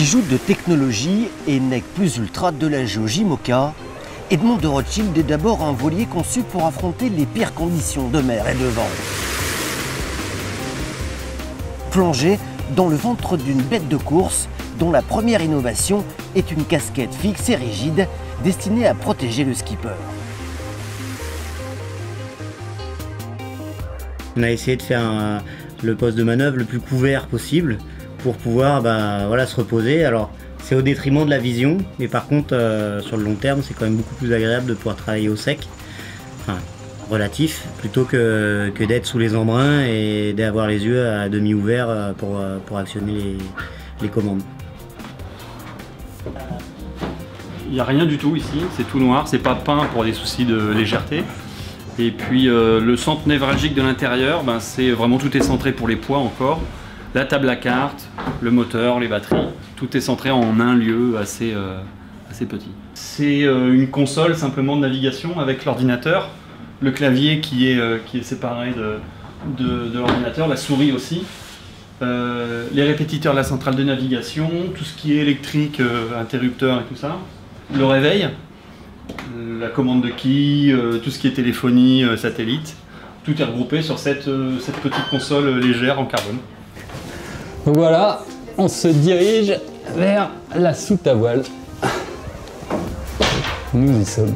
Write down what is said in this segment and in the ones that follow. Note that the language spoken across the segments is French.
Bijou de technologie et nec plus ultra de la JIMOCA, Edmond de Rothschild est d'abord un voilier conçu pour affronter les pires conditions de mer et de vent. Plongé dans le ventre d'une bête de course dont la première innovation est une casquette fixe et rigide destinée à protéger le skipper. On a essayé de faire le poste de manœuvre le plus couvert possible pour pouvoir se reposer. Alors c'est au détriment de la vision, mais par contre sur le long terme c'est quand même beaucoup plus agréable de pouvoir travailler au sec, enfin relatif, plutôt que d'être sous les embruns et d'avoir les yeux à demi ouverts pour actionner les commandes. Il n'y a rien du tout ici, c'est tout noir, c'est pas peint pour des soucis de légèreté. Et puis le centre névralgique de l'intérieur, c'est vraiment tout est centré pour les poids encore. La table à cartes, le moteur, les batteries, tout est centré en un lieu assez petit. C'est une console simplement de navigation avec l'ordinateur, le clavier qui est séparé de l'ordinateur, la souris aussi. Les répétiteurs de la centrale de navigation, tout ce qui est électrique, interrupteur et tout ça. Le réveil, la commande de quille, tout ce qui est téléphonie, satellite. Tout est regroupé sur cette petite console légère en carbone. Donc voilà, on se dirige vers la soute à voile. Nous y sommes.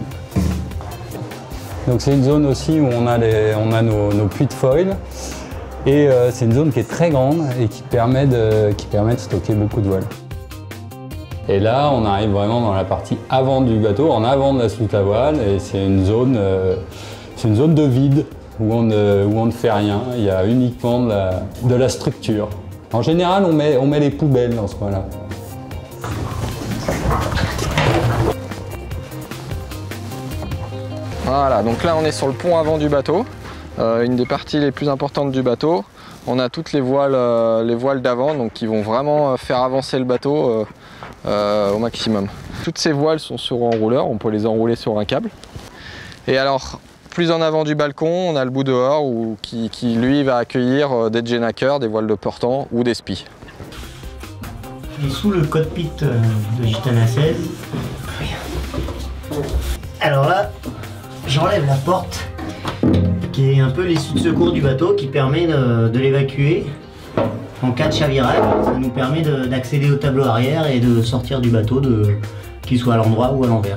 Donc c'est une zone aussi où on a nos puits de foil. Et c'est une zone qui est très grande et qui permet de stocker beaucoup de voiles. Et là, on arrive vraiment dans la partie avant du bateau, en avant de la soute à voile, et c'est une zone de vide où on ne fait rien. Il y a uniquement de la structure. En général, on met les poubelles dans ce coin-là. Voilà, donc là on est sur le pont avant du bateau. Une des parties les plus importantes du bateau. On a toutes les voiles d'avant, donc qui vont vraiment faire avancer le bateau au maximum. Toutes ces voiles sont sur enrouleur, on peut les enrouler sur un câble. Et alors, plus en avant du balcon, on a le bout dehors qui lui va accueillir des Genaker, des voiles de portant ou des spies. Je suis sous le cockpit de Gitana 16. Alors là, j'enlève la porte qui est un peu l'issue de secours du bateau qui permet de l'évacuer en cas de chavirage. Ça nous permet d'accéder au tableau arrière et de sortir du bateau, qu'il soit à l'endroit ou à l'envers.